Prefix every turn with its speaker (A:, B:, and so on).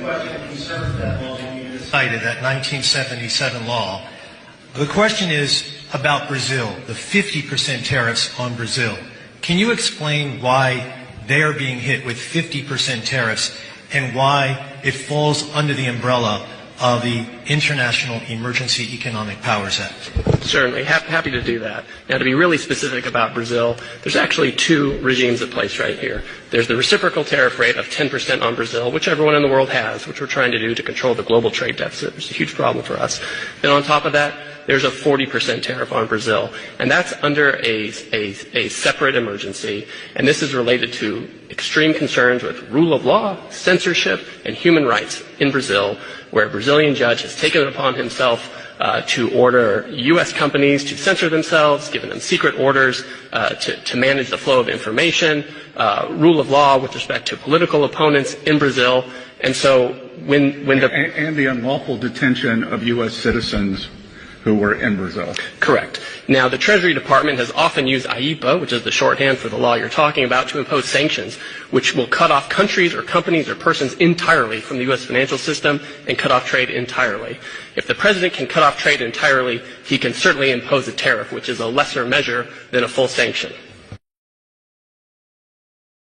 A: question concerns that law that you just cited, that 1977 law. The question is about Brazil, the 50% tariffs on Brazil. Can you explain why they are being hit with 50% tariffs and why it falls under the umbrella of the International Emergency Economic Powers Act?
B: Certainly. Happy to do that. Now, to be really specific about Brazil, there's actually two regimes at place right here. There's the reciprocal tariff rate of 10% on Brazil, which everyone in the world has, which we're trying to do to control the global trade deficit, which is a huge problem for us. Then on top of that, there's a 40% tariff on Brazil, and that's under a separate emergency, and this is related to extreme concerns with rule of law, censorship, and human rights in Brazil, where a Brazilian judge has taken it upon himself to order U.S. companies to censor themselves, given them secret orders to manage the flow of information, rule of law with respect to political opponents in Brazil, and so when the
C: unlawful detention of U.S. citizens who were in Brazil.
B: Correct. Now, the Treasury Department has often used IEPA, which is the shorthand for the law you're talking about, to impose sanctions, which will cut off countries or companies or persons entirely from the U.S. financial system and cut off trade entirely. If the president can cut off trade entirely, he can certainly impose a tariff, which is a lesser measure than a full sanction.